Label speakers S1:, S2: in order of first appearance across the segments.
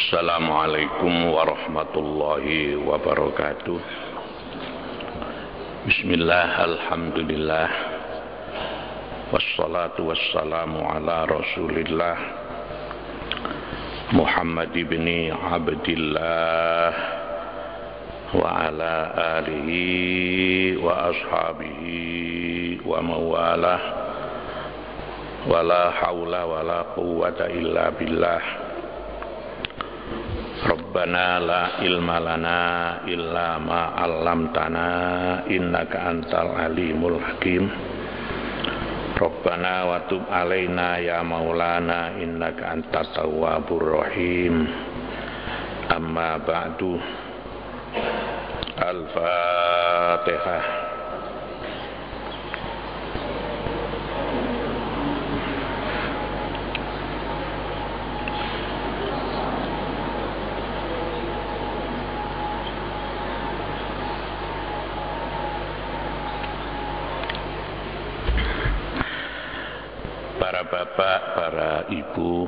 S1: Assalamualaikum warahmatullahi wabarakatuh. Bismillah, alhamdulillah, wassalatu wassalamu ala rasulillah Muhammad ibni Abdillah wa ala alihi wa ashabihi wa mawalah wa la hawla wa la quwwata illa billah. Rabbana la ilma lana illa ma 'allamtana innaka antal alimul hakim. Rabbana wa tub 'alaina ya maulana innaka antat tawwabur rahim. Amma ba'du. Al-Fatihah. Para bapak, para ibu,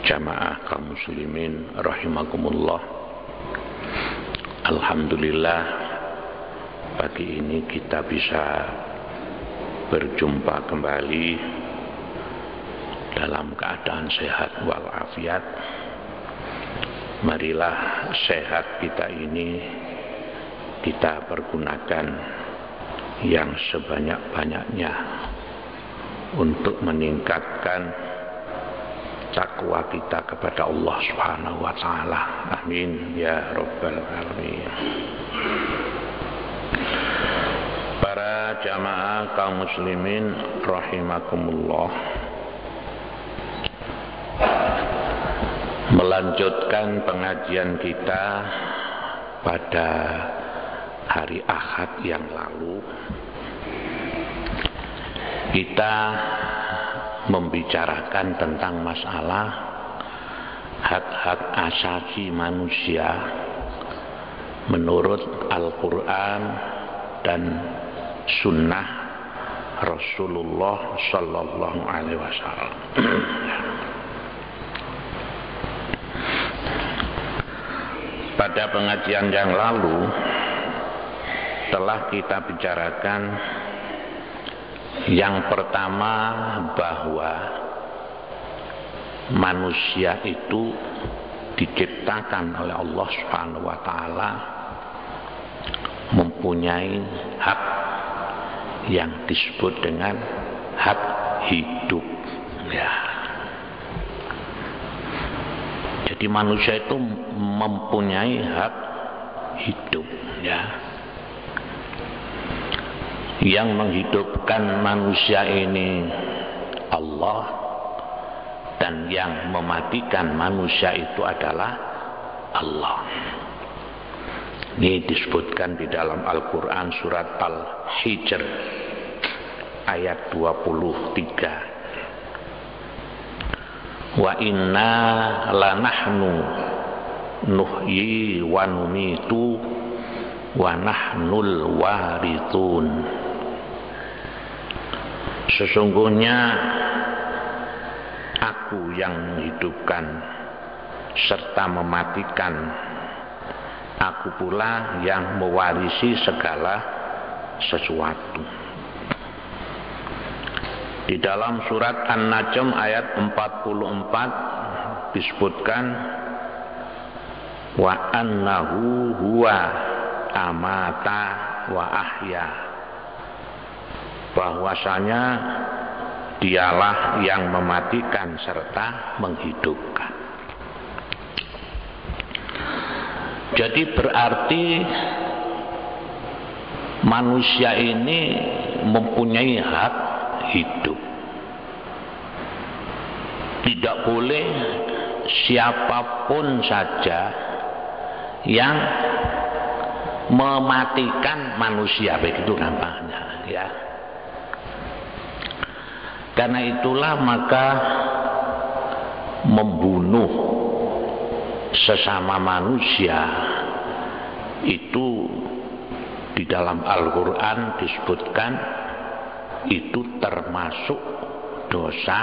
S1: jamaah kaum muslimin rahimakumullah. Alhamdulillah, pagi ini kita bisa berjumpa kembali dalam keadaan sehat walafiat. Marilah sehat kita ini kita pergunakan yang sebanyak-banyaknya untuk meningkatkan takwa kita kepada Allah Subhanahu wa taala. Amin ya rabbal alamin. Para jamaah kaum muslimin rahimakumullah, melanjutkan pengajian kita pada hari Ahad yang lalu, kita membicarakan tentang masalah hak-hak asasi manusia menurut Al-Quran dan Sunnah Rasulullah Sallallahu Alaihi Wasallam. Pada pengajian yang lalu telah kita bicarakan yang pertama, bahwa manusia itu diciptakan oleh Allah Subhanahu wa taala mempunyai hak yang disebut dengan hak hidup, ya. Jadi manusia itu mempunyai hak hidup, ya. Yang menghidupkan manusia ini Allah, dan yang mematikan manusia itu adalah Allah. Ini disebutkan di dalam Al-Quran surat Al-Hijr ayat 23. Wa inna lanahnu nuhyi wa numitu wa nahnul warithun. Sesungguhnya aku yang menghidupkan serta mematikan, aku pula yang mewarisi segala sesuatu. Di dalam surat An-Najm ayat 44 disebutkan wa annahu huwa amata wa ahya, bahwasanya dialah yang mematikan serta menghidupkan. Jadi berarti manusia ini mempunyai hak hidup. Tidak boleh siapapun saja yang mematikan manusia, begitu nampaknya, ya. Karena itulah maka membunuh sesama manusia itu di dalam Al-Quran disebutkan itu termasuk dosa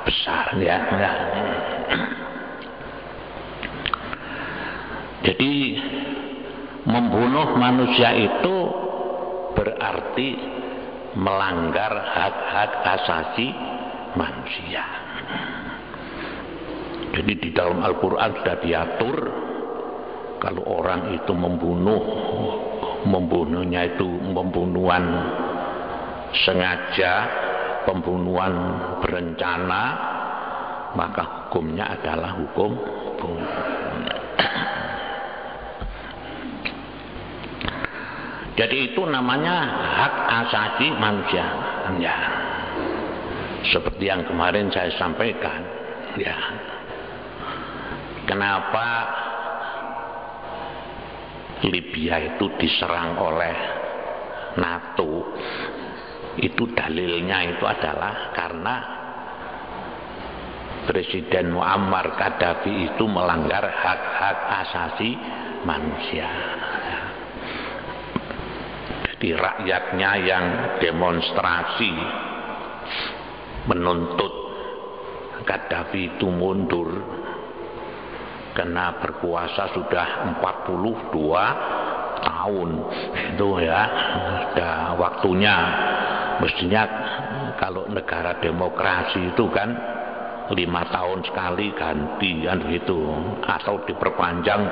S1: besar, ya. Jadi membunuh manusia itu berarti melanggar hak-hak asasi manusia. Jadi di dalam Al-Quran sudah diatur kalau orang itu membunuhnya itu pembunuhan sengaja, pembunuhan berencana, maka hukumnya adalah hukum bunuh. Jadi itu namanya hak asasi manusia, ya. Seperti yang kemarin saya sampaikan, ya. Kenapa Libya itu diserang oleh NATO? Itu dalilnya itu adalah karena Presiden Muammar Gaddafi itu melanggar hak-hak asasi manusia. Jadi rakyatnya yang demonstrasi menuntut Gaddafi itu mundur karena berkuasa sudah 42 tahun itu ya, sudah waktunya. Mestinya kalau negara demokrasi itu kan 5 tahun sekali ganti kan begitu, atau diperpanjang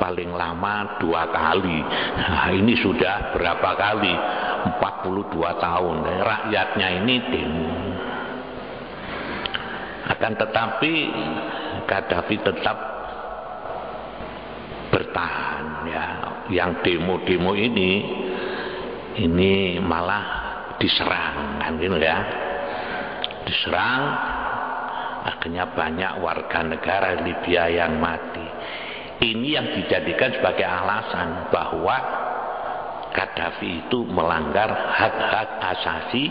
S1: paling lama 2 kali. Nah, ini sudah berapa kali? 42 tahun. Rakyatnya ini demo. Akan tetapi Gaddafi tetap bertahan, ya. Yang demo-demo ini malah diserang kan gitu ya. Diserang, akhirnya banyak warga negara Libya yang mati. Ini yang dijadikan sebagai alasan bahwa Gaddafi itu melanggar hak-hak asasi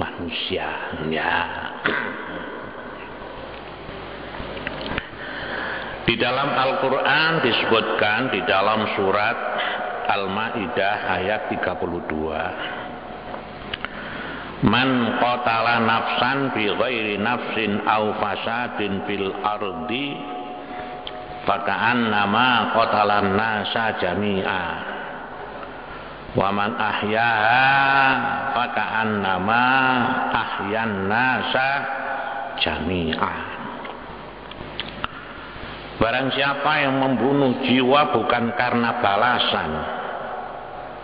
S1: manusia, ya. Di dalam Al-Quran disebutkan di dalam surat Al-Ma'idah ayat 32, man qatala nafsan bi ghairi nafsin aw fasadin fil ardi faka'annama qatalan nasa jami'a wa man ahyaha faka'annama ahyan nasa jami'a. Barang siapa yang membunuh jiwa bukan karena balasan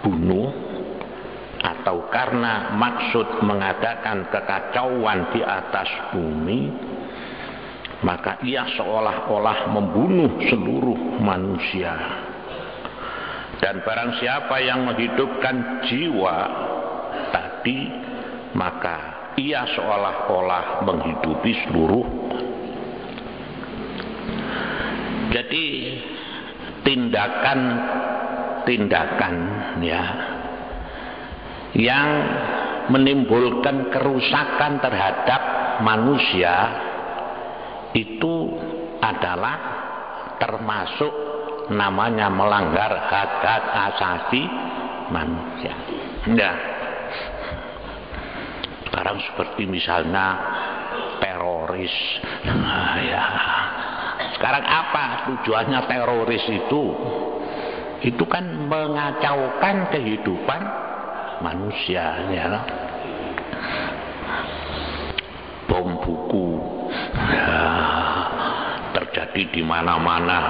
S1: bunuh atau karena maksud mengadakan kekacauan di atas bumi, maka ia seolah-olah membunuh seluruh manusia. Dan barang siapa yang menghidupkan jiwa tadi, maka ia seolah-olah menghidupi seluruh. Jadi tindakan ya yang menimbulkan kerusakan terhadap manusia itu adalah termasuk namanya melanggar hak-hak asasi manusia. Ya. Sekarang seperti misalnya teroris. Nah, ya. Sekarang apa tujuannya teroris itu? Itu kan mengacaukan kehidupan manusia, ya. Bom buku ya, terjadi di mana-mana.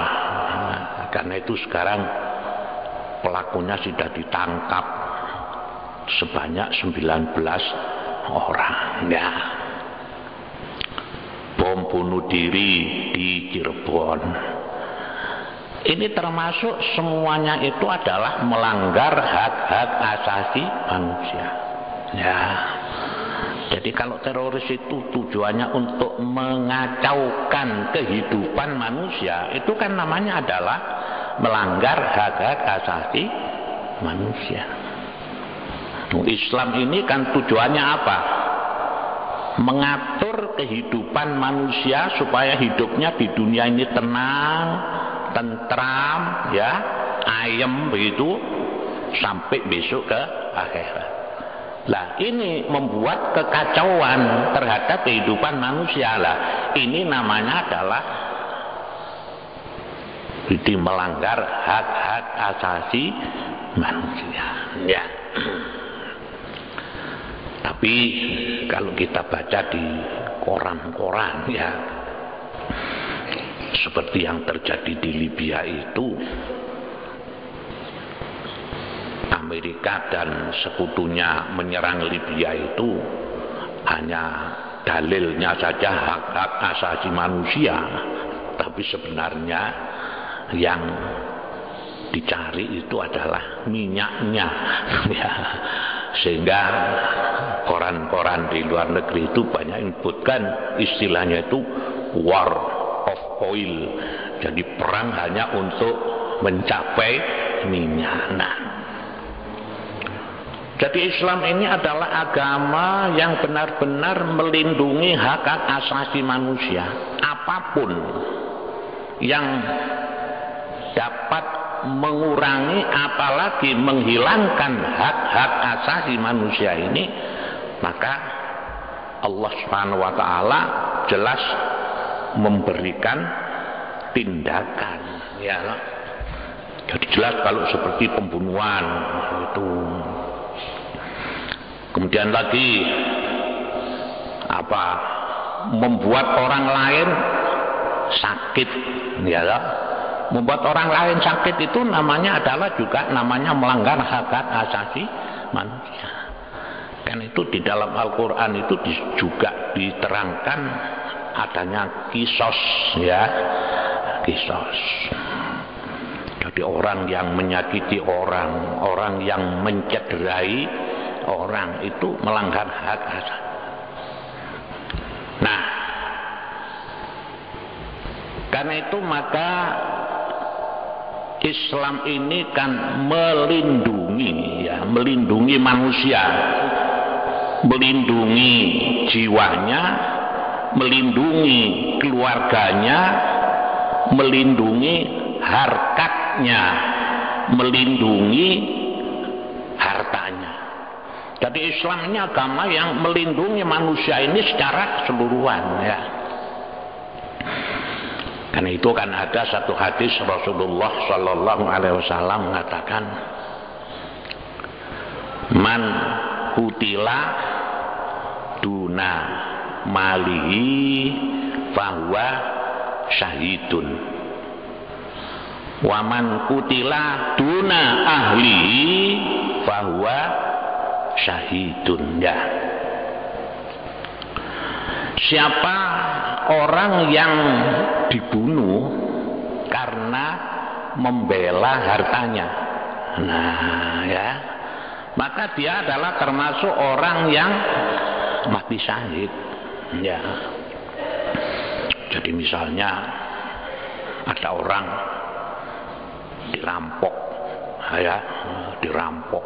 S1: Karena itu sekarang pelakunya sudah ditangkap sebanyak 19 orang, ya. Bom bunuh diri di Cirebon. Ini termasuk semuanya itu adalah melanggar hak-hak asasi manusia. Ya. Jadi kalau teroris itu tujuannya untuk mengacaukan kehidupan manusia, itu kan namanya adalah melanggar hak-hak asasi manusia. Islam ini kan tujuannya apa? Mengatur kehidupan manusia supaya hidupnya di dunia ini tenang, tentram, ya, ayem begitu sampai besok ke akhirat. Lah ini membuat kekacauan terhadap kehidupan manusia lah. Ini namanya adalah Itu melanggar hak-hak asasi manusia. Ya. Tapi kalau kita baca di koran-koran ya, seperti yang terjadi di Libya itu, Amerika dan sekutunya menyerang Libya itu hanya dalilnya saja hak-hak asasi manusia, tapi sebenarnya yang dicari itu adalah minyaknya ya. Sehingga koran-koran di luar negeri itu banyak menyebutkan istilahnya itu war of oil, jadi perang hanya untuk mencapai minyak. Nah, jadi Islam ini adalah agama yang benar-benar melindungi hak-hak asasi manusia. Apapun yang dapat mengurangi apalagi menghilangkan hak-hak asasi manusia ini, maka Allah Subhanahu wa taala jelas memberikan tindakan ya. Jadi jelas kalau seperti pembunuhan itu. Kemudian lagi apa, membuat orang lain sakit ya. Membuat orang lain sakit itu namanya adalah juga namanya melanggar hak-hak asasi manusia. Kan itu di dalam Al-Quran itu juga diterangkan adanya kisos ya, kisos. Jadi orang yang menyakiti orang, orang yang mencederai orang itu melanggar hak asasi. Nah, karena itu maka Islam ini kan melindungi ya, melindungi manusia, melindungi jiwanya, melindungi keluarganya, melindungi harkatnya, melindungi hartanya. Jadi Islam ini agama yang melindungi manusia ini secara keseluruhan ya. Karena itu kan ada satu hadis Rasulullah Sallallahu Alaihi Wasallam mengatakan, man kutila duna malihi fahuwa syahidun, waman kutila duna ahlihi fahuwa syahidun ya. Siapa orang yang dibunuh karena membela hartanya, nah ya, maka dia adalah termasuk orang yang mati syahid ya. Jadi misalnya ada orang dirampok ya, dirampok,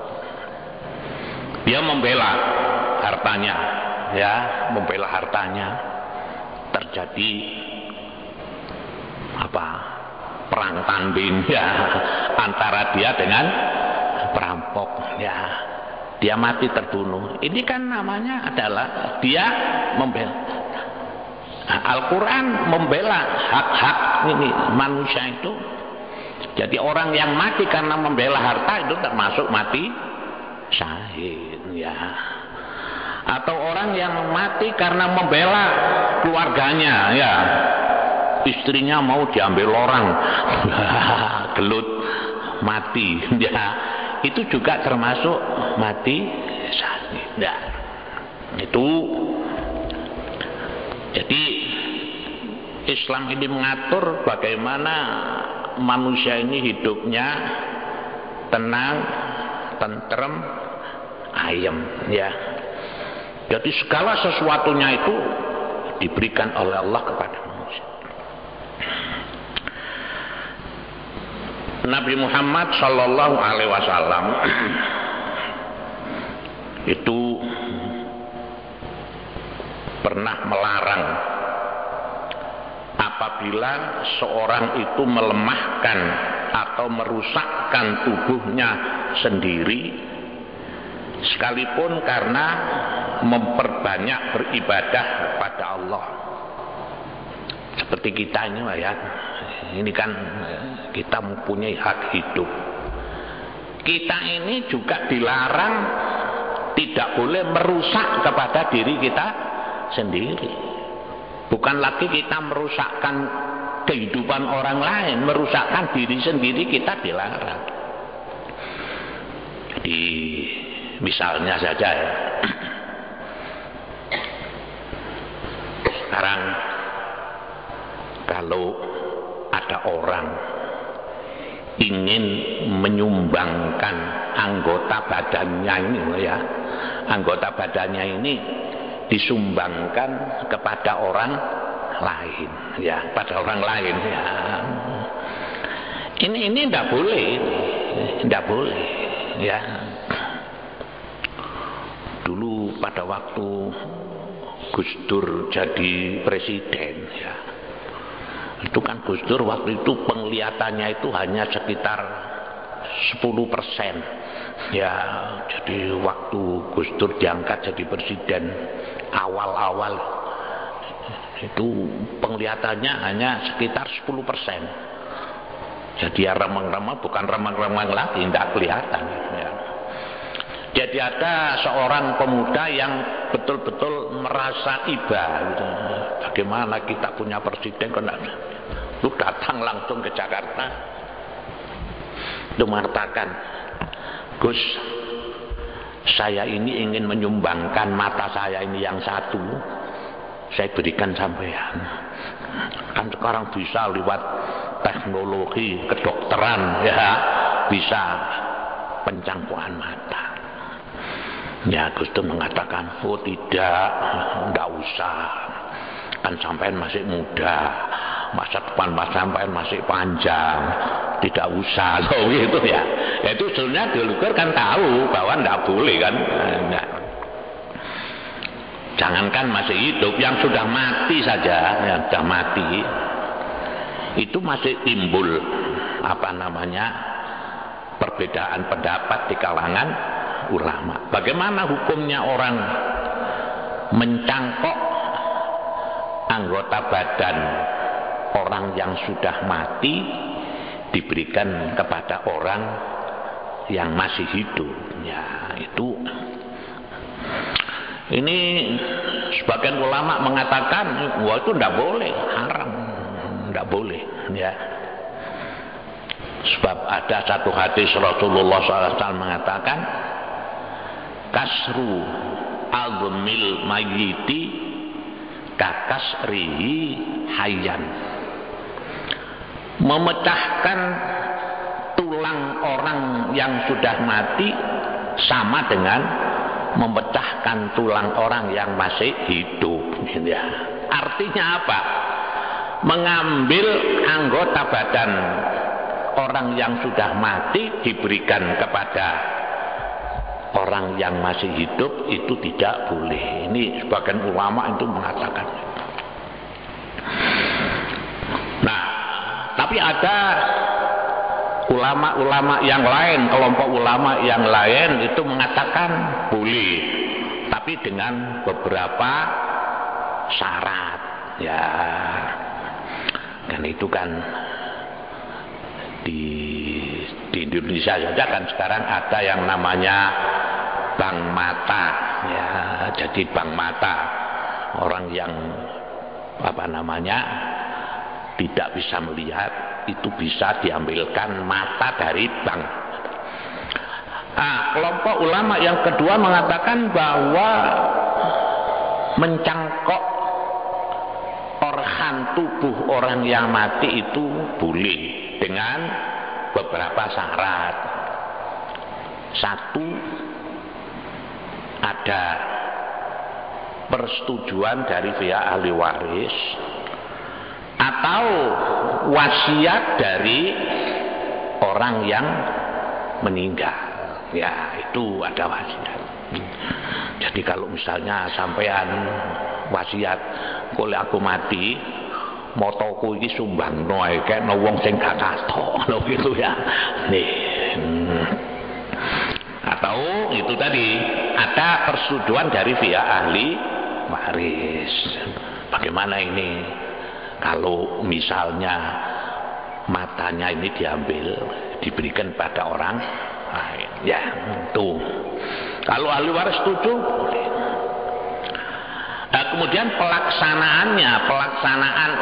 S1: dia membela hartanya ya, membela hartanya, terjadi apa, perang tanding ya antara dia dengan perampok ya, dia mati terbunuh. Ini kan namanya adalah dia membela. Nah, Al-Quran membela hak-hak ini manusia itu. Jadi orang yang mati karena membela harta itu termasuk mati syahid ya. Atau orang yang mati karena membela keluarganya ya, istrinya mau diambil orang gelut mati ya, itu juga termasuk mati syahid ya. Itu jadi Islam ini mengatur bagaimana manusia ini hidupnya tenang, tentrem, ayem ya. Jadi segala sesuatunya itu diberikan oleh Allah kepada manusia. Nabi Muhammad Sallallahu Alaihi Wasallam itu pernah melarang apabila seorang itu melemahkan atau merusakkan tubuhnya sendiri, sekalipun karena memperbanyak beribadah kepada Allah. Seperti kita ini ya, Ini kan kita mempunyai hak hidup. Kita ini juga dilarang tidak boleh merusak kepada diri kita sendiri. Bukan lagi kita merusakkan kehidupan orang lain, merusakkan diri sendiri kita dilarang. Jadi misalnya saja ya, sekarang kalau ada orang ingin menyumbangkan anggota badannya ini ya, anggota badannya ini disumbangkan kepada orang lain ya, pada orang lain ya. Ini tidak boleh ya. Dulu pada waktu Gus Dur jadi presiden ya, itu kan Gus Dur waktu itu penglihatannya itu hanya sekitar 10% ya. Jadi waktu Gus Dur diangkat jadi presiden awal-awal itu penglihatannya hanya sekitar 10%. Jadi ya remang-remang, bukan remang-remang lagi, tidak kelihatan ya. Jadi ada seorang pemuda yang betul-betul merasa iba gitu. Bagaimana kita punya presiden kok itu datang langsung ke Jakarta, itu mengatakan, Gus, saya ini ingin menyumbangkan mata saya ini yang satu, saya berikan sampean. Kan sekarang bisa lewat teknologi kedokteran ya, bisa pencangkuan mata. Ya Gus Dur mengatakan, oh tidak usah, kan sampean masih muda, masa depan sampean masih panjang, tidak usah loh gitu ya. Itu sebenarnya dulu kan tahu bahwa tidak boleh kan. Nah, jangankan masih hidup, yang sudah mati saja, yang sudah mati itu masih timbul perbedaan pendapat di kalangan ulama. Bagaimana hukumnya orang mencangkok anggota badan orang yang sudah mati diberikan kepada orang yang masih hidup ya. Itu ini sebagian ulama mengatakan wah itu tidak boleh, haram, tidak boleh ya. Sebab ada satu hadis Rasulullah SAW mengatakan, kasru azmil mayyiti kakasrihi hayyan. Memecahkan tulang orang yang sudah mati sama dengan memecahkan tulang orang yang masih hidup ya. Artinya apa? Mengambil anggota badan orang yang sudah mati diberikan kepada orang yang masih hidup itu tidak boleh. Ini sebagian ulama itu mengatakan. Nah, tapi ada ulama-ulama yang lain, kelompok ulama yang lain itu mengatakan boleh, tapi dengan beberapa syarat ya. Dan itu kan di Indonesia saja kan sekarang ada yang namanya bank mata ya. Jadi bank mata, orang yang tidak bisa melihat itu bisa diambilkan mata dari bank. Kelompok ulama yang kedua mengatakan bahwa mencangkok organ tubuh orang yang mati itu boleh dengan beberapa syarat. Satu, ada persetujuan dari pihak ahli waris atau wasiat dari orang yang meninggal ya, itu ada wasiat. Jadi kalau misalnya sampean wasiat, kalau aku mati motoku ini sumbang noe kayak wong sing gak kato gitu ya nih. Atau itu tadi ada persetujuan dari pihak ahli waris. Bagaimana ini kalau misalnya matanya ini diambil, diberikan pada orang lain. Ya, tuh. Kalau ahli waris setuju, boleh. Nah, kemudian pelaksanaan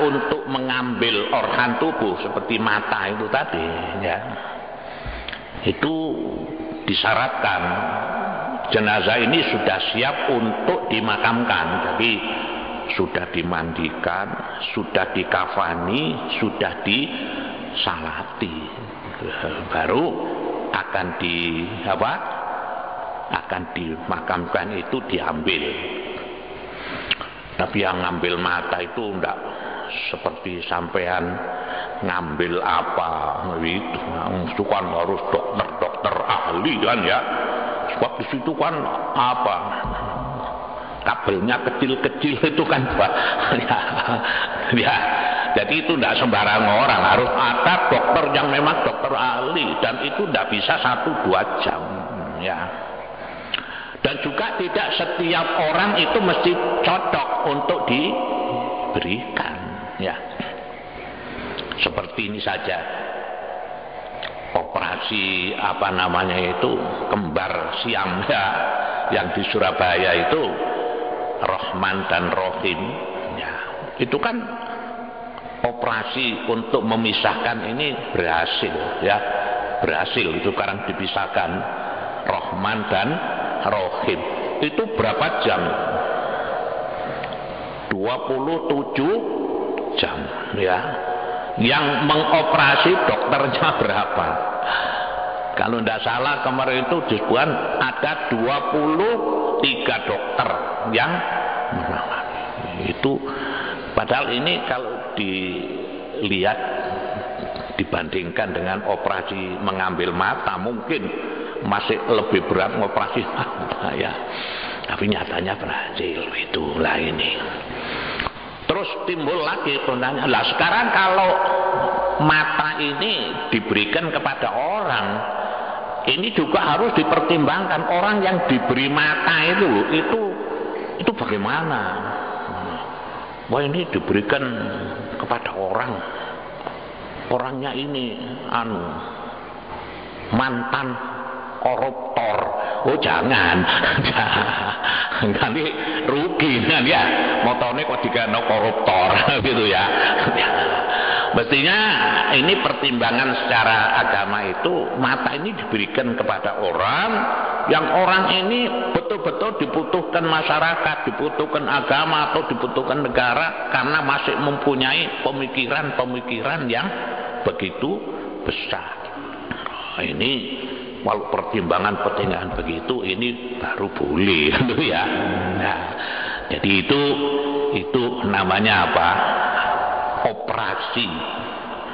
S1: untuk mengambil organ tubuh seperti mata itu tadi, ya, itu disyaratkan jenazah ini sudah siap untuk dimakamkan, jadi sudah dimandikan, sudah dikafani, sudah disalati, baru akan akan dimakamkan, itu diambil. Tapi yang ngambil mata itu enggak seperti sampean ngambil apa itu kan harus dokter ahli kan ya, sebab di situ kan apa kabelnya kecil-kecil itu kan ya, jadi itu enggak sembarang orang, harus ada dokter yang memang dokter ahli, dan itu enggak bisa 1-2 jam ya. Dan juga tidak setiap orang itu mesti cocok untuk diberikan, ya. Seperti ini saja, operasi apa namanya itu kembar siam ya, yang di Surabaya itu Rohman dan Rohim, ya. Itu kan operasi untuk memisahkan ini berhasil, ya, berhasil. Itu sekarang dipisahkan Rohman dan Rohim. Itu berapa jam? 27 jam, ya. Yang mengoperasi dokternya berapa? Kalau tidak salah kemarin itu disebutkan ada 23 dokter yang menangani. Itu padahal ini kalau dilihat dibandingkan dengan operasi mengambil mata mungkin masih lebih berat ngoperasi mata ya, tapi nyatanya berhasil. Itulah ini. Terus timbul lagi pertanyaan, lah sekarang kalau mata ini diberikan kepada orang, ini juga harus dipertimbangkan orang yang diberi mata itu bagaimana? Wah, ini diberikan kepada orangnya ini mantan koruptor. Oh jangan nanti rugi kan ya, motornya kok digano koruptor gitu ya. Mestinya ini pertimbangan secara agama itu, mata ini diberikan kepada orang yang orang ini betul-betul dibutuhkan masyarakat, dibutuhkan agama atau dibutuhkan negara, karena masih mempunyai pemikiran-pemikiran yang begitu besar. Ini walau pertimbangan begitu, ini baru boleh ya. Nah, jadi itu namanya apa? Operasi.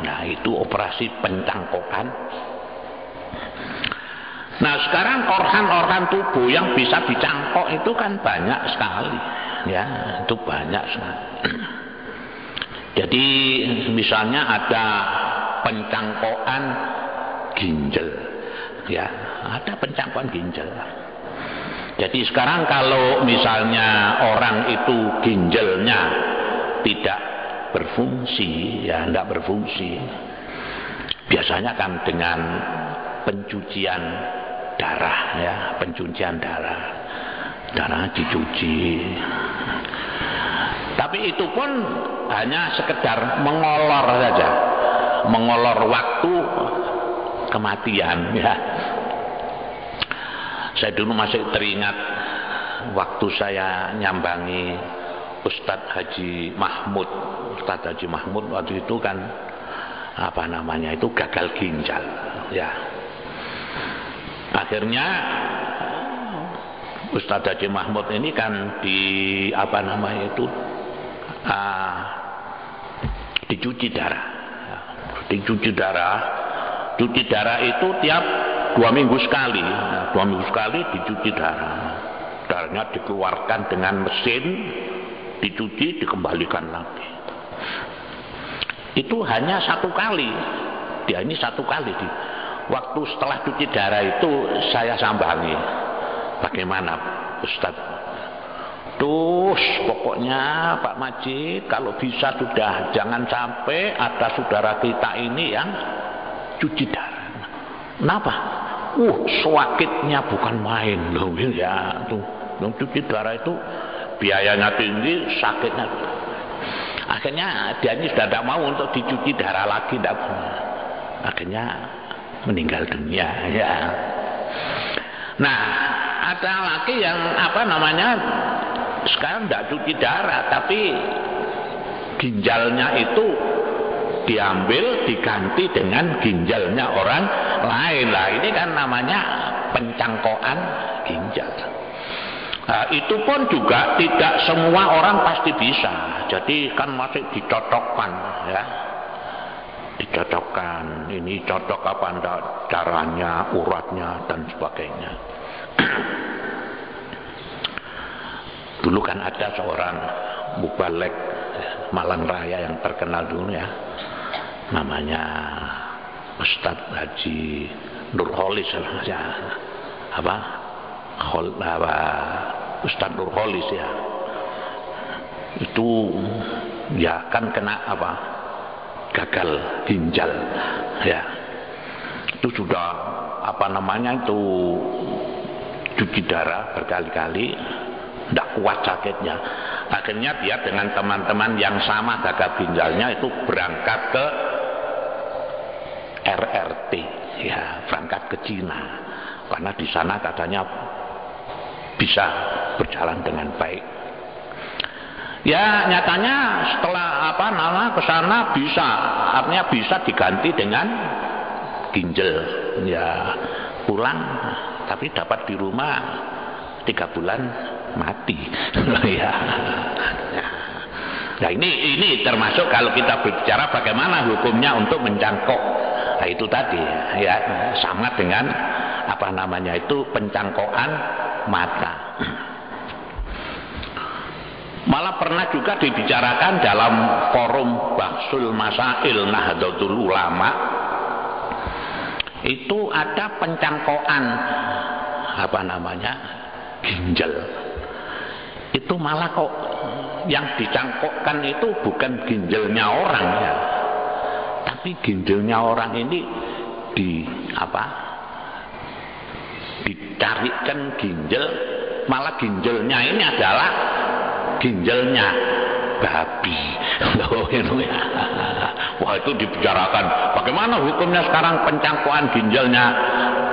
S1: Nah, itu operasi pencangkokan. Nah, sekarang organ-organ tubuh yang bisa dicangkok itu kan banyak sekali, ya, itu banyak sekali. Jadi misalnya ada pencangkokan ginjal, ya, ada pencangkokan ginjal. Jadi sekarang kalau misalnya orang itu ginjalnya tidak berfungsi, ya tidak berfungsi, biasanya kan dengan pencucian darah, ya, pencucian darah dicuci. Tapi itu pun hanya sekedar mengolor saja, mengolor waktu kematian, ya. Saya dulu masih teringat waktu saya nyambangi Ustadz Haji Mahmud waktu itu kan apa namanya itu gagal ginjal, ya. Akhirnya Ustadz Haji Mahmud ini kan dicuci darah. Cuci darah itu tiap 2 minggu sekali. 2 minggu sekali dicuci darah. Darahnya dikeluarkan dengan mesin, dicuci, dikembalikan lagi. Itu hanya 1 kali. Ini 1 kali. Waktu setelah cuci darah itu saya sambangi. Bagaimana Ustadz? Terus pokoknya Pak Majid kalau bisa sudah jangan sampai ada saudara kita ini yang cuci darah. Kenapa? Sakitnya bukan main loh ya tuh. Cuci darah itu biayanya tinggi, sakitnya. Akhirnya dia ini sudah tidak mau untuk dicuci darah lagi, akhirnya meninggal dunia ya. Nah, ada lagi yang sekarang tidak cuci darah, tapi ginjalnya itu diambil diganti dengan ginjalnya orang lain. Lah ini kan namanya pencangkokan ginjal. Nah, itu pun juga tidak semua orang pasti bisa. Jadi kan masih dicocokkan ya. Dicocokkan, ini cocok apa enggak darahnya, uratnya dan sebagainya. Dulu kan ada seorang mubalek Malang Raya yang terkenal dulu ya, namanya Ustadz Haji Nurholis ya, Ustadz Nurholis ya, itu ya kan kena gagal ginjal ya, itu sudah itu cuci darah berkali-kali, tidak kuat sakitnya. Akhirnya dia dengan teman-teman yang sama gagal ginjalnya itu berangkat ke RRT ya, berangkat ke Cina karena di sana katanya bisa berjalan dengan baik. Ya nyatanya setelah ke sana bisa, artinya bisa diganti dengan ginjal ya, pulang tapi dapat di rumah 3 bulan mati ya. Nah ini termasuk kalau kita berbicara bagaimana hukumnya untuk mencangkok. Nah itu tadi ya, sama dengan pencangkokan mata. Malah pernah juga dibicarakan dalam forum Bahsul Masail Nahdlatul Ulama, itu ada pencangkokan ginjal. Itu malah kok yang dicangkokkan itu bukan ginjalnya orang ya, tapi ginjalnya orang ini dicarikan ginjal, malah ginjalnya ini adalah ginjalnya babi. Wah itu dibicarakan bagaimana hukumnya sekarang pencangkokan ginjalnya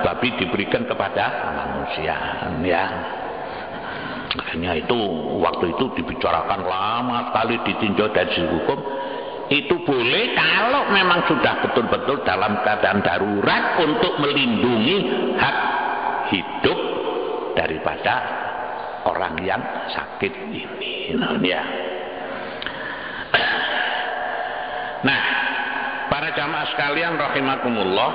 S1: babi diberikan kepada manusia ya. Akhirnya itu waktu itu dibicarakan lama sekali, ditinjau dari sisi hukum. Itu boleh kalau memang sudah betul-betul dalam keadaan darurat untuk melindungi hak hidup daripada orang yang sakit ini ya. Nah, para jamaah sekalian rahimakumullah,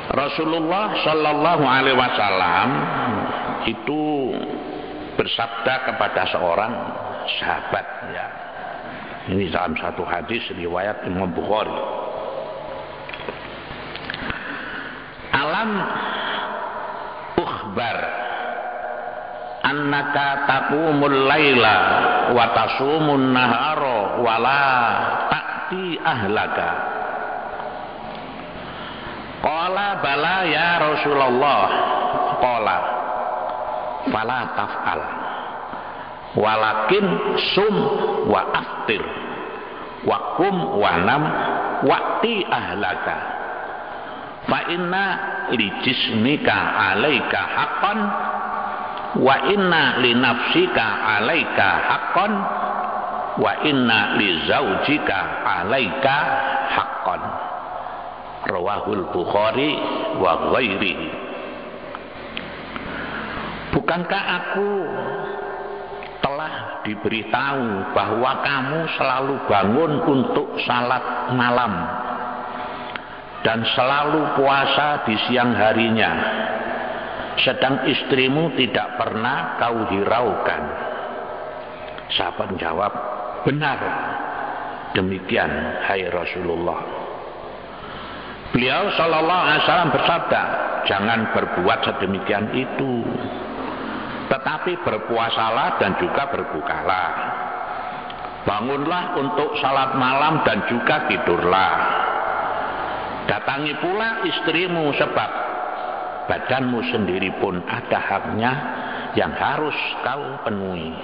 S1: Rasulullah Shallallahu Alaihi Wasallam itu bersabda kepada seorang sahabat ya. Ini dalam satu hadis riwayat Imam Bukhari. Alam ukhbar annaka taqumul laila wa tasumun nahara wa la ta'ti ahlaka. Qala bala ya Rasulullah. Qala fala taf'al walakin sum wa aftir wa kum wa nam wa'ti ahlaka fa inna li jismika alaika haqqan wa inna li nafsika alaika haqqan wa inna li zaujika alaika haqqan. Rawahul Bukhari wa ghairihi. Bukankah aku telah diberitahu bahwa kamu selalu bangun untuk salat malam dan selalu puasa di siang harinya, sedang istrimu tidak pernah kau hiraukan? Sahabat menjawab, benar demikian hai Rasulullah. Beliau Shallallahu Alaihi Wasallam bersabda, jangan berbuat sedemikian itu. tetapi berpuasalah dan juga berbukalah. Bangunlah untuk salat malam dan juga tidurlah. Datangi pula istrimu, sebab badanmu sendiri pun ada haknya yang harus kau penuhi.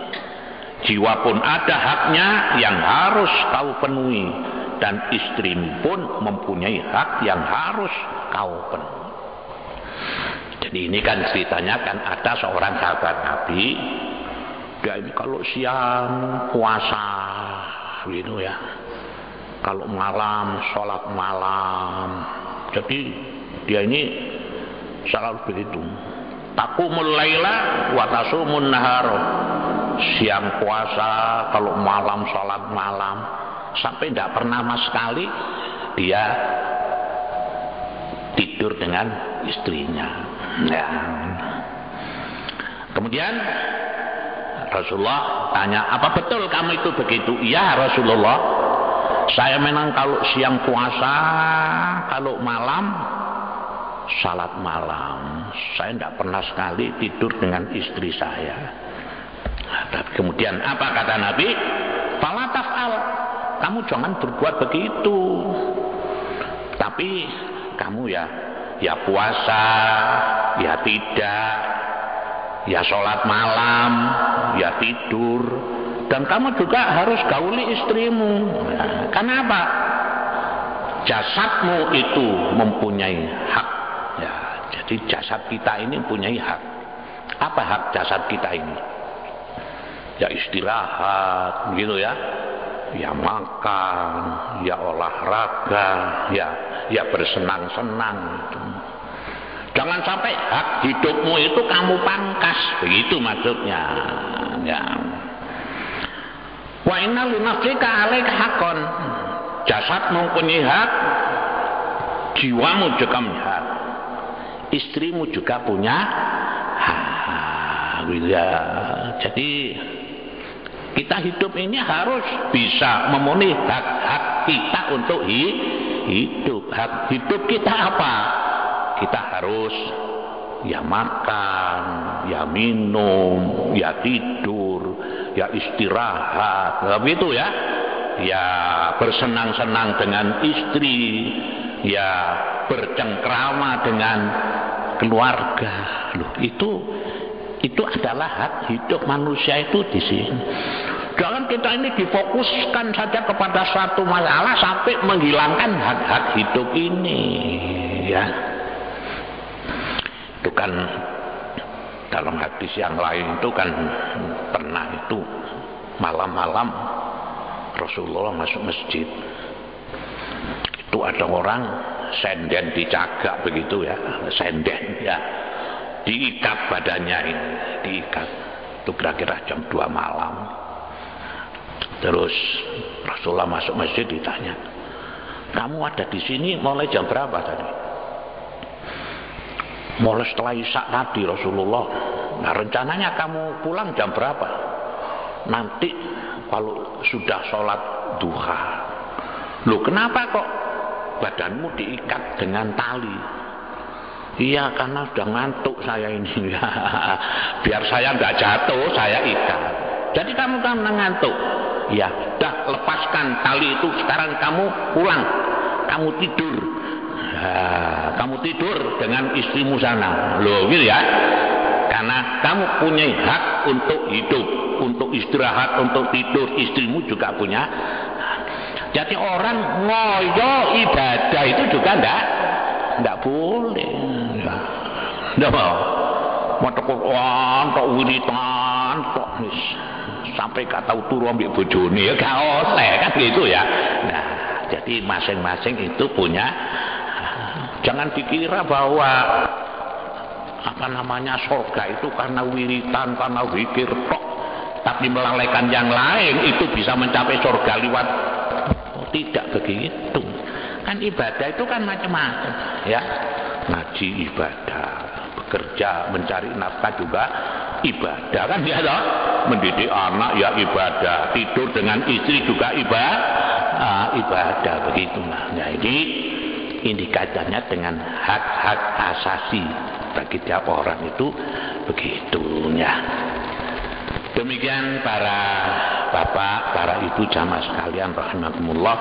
S1: Jiwa pun ada haknya yang harus kau penuhi, dan istrimu pun mempunyai hak yang harus kau penuhi. Jadi ini kan ceritanya kan ada seorang sahabat Nabi, dia ini kalau siang puasa gitu ya, kalau malam sholat malam. Jadi dia ini selalu begitu, taqumul laila wa tasumun nahar, siang puasa, kalau malam sholat malam, sampai tidak pernah sama sekali dia tidur dengan istrinya ya. Kemudian Rasulullah tanya, apa betul kamu itu begitu? Iya Rasulullah, saya memang kalau siang puasa, kalau malam salat malam, saya tidak pernah sekali tidur dengan istri saya. Nah, kemudian apa kata Nabi? Fala taf'al, kamu jangan berbuat begitu. Tapi kamu ya puasa, ya tidak, ya sholat malam, ya tidur, dan kamu juga harus gauli istrimu. Nah, kenapa? Jasadmu itu mempunyai hak. Ya, jadi jasad kita ini mempunyai hak. Apa hak jasad kita ini? Ya istirahat, gitu ya. Ya makan, ya olahraga, ya bersenang-senang. Jangan sampai hak hidupmu itu kamu pangkas, begitu maksudnya. Ya. Wa inna li nafsika 'alaika haqqan. Jasadmu punya hak, jiwamu juga punya hak, istrimu juga punya hak. Ya. Jadi kita hidup ini harus bisa memenuhi hak-hak kita untuk hidup. Hak hidup kita apa? Kita harus ya makan, ya minum, ya tidur, ya istirahat, begitu ya. Ya bersenang-senang dengan istri, ya bercengkrama dengan keluarga. Loh, itu adalah hak hidup manusia itu di sini. Jangan kita ini difokuskan saja kepada satu masalah sampai menghilangkan hak-hak hidup ini, ya. Itu kan dalam hadis yang lain itu kan pernah itu malam-malam Rasulullah masuk masjid. Itu ada orang senden dicagak begitu ya, senden ya. Diikat badannya ini, diikat. Itu kira-kira jam 2 malam. Terus Rasulullah masuk masjid ditanya, kamu ada di sini mulai jam berapa tadi? Mulai setelah Isya tadi Rasulullah. Nah rencananya kamu pulang jam berapa? Nanti kalau sudah sholat duha. Loh kenapa kok badanmu diikat dengan tali? Iya karena sudah ngantuk saya ini. Biar saya nggak jatuh saya ikat. Jadi kamu kan ngantuk. Ya dah lepaskan tali itu, sekarang kamu pulang, kamu tidur. Nah, kamu tidur dengan istrimu sana. Loh gitu ya. Karena kamu punya hak untuk hidup, untuk istirahat, untuk tidur. Istrimu juga punya. Jadi orang ngoyo ibadah itu juga enggak boleh. Enggak mau. Maca Quran, tok wiritan, tok sampai gak tahu turu ambek bojone ya gak oleh kan gitu ya. Nah, jadi masing-masing itu punya. Jangan dikira bahwa apa namanya surga itu karena wiritan, karena zikir tok, tapi melalaikan yang lain itu bisa mencapai surga lewat. Oh, tidak begitu. Kan ibadah itu kan macam-macam, ya. Ngaji ibadah, bekerja, mencari nafkah juga ibadah kan ya toh. Mendidik anak ya ibadah, tidur dengan istri juga ibadah begitulah. Nah, ini ini kaitannya dengan hak-hak asasi bagi tiap orang itu begitunya. Demikian para bapak, para ibu jamaah sekalian rahimakumullah.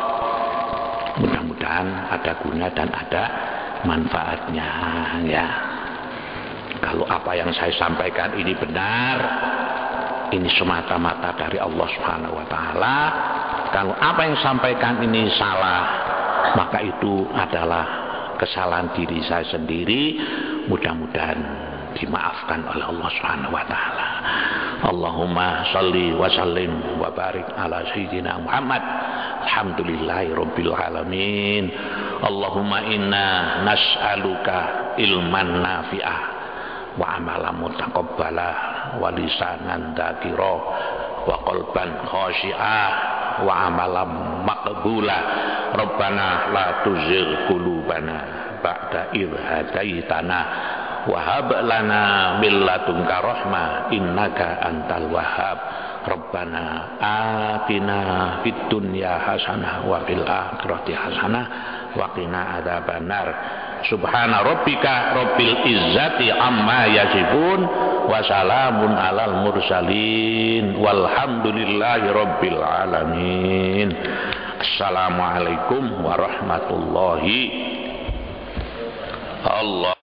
S1: Mudah-mudahan ada guna dan ada manfaatnya ya. Kalau apa yang saya sampaikan ini benar, ini semata-mata dari Allah Subhanahu wa taala. Kalau apa yang sampaikan ini salah, maka itu adalah kesalahan diri saya sendiri. Mudah-mudahan dimaafkan oleh Allah Subhanahu wa taala. Allahumma shalli wa sallim wa barik ala sayyidina Muhammad. Alhamdulillahi rabbil alamin. Allahumma inna nas'aluka ilman nafi'ah wa amalan mutaqabbalah wa lisanan dzakira wa qalban khashi'ah wa amalan maqbula. Rabbana la tuzigh qulubana ba'da idh hadaitana wa hab lana min ladunka rahmah innaka antal wahhab. Rabbana atina fid dunya hasanah wa fil akhirati hasanah wa qina adzabannar. Subhana rabbika rabbil izzati amma yasifun wa salamun alal mursalin walhamdulillahi rabbil alamin. Assalamualaikum warahmatullahi Allah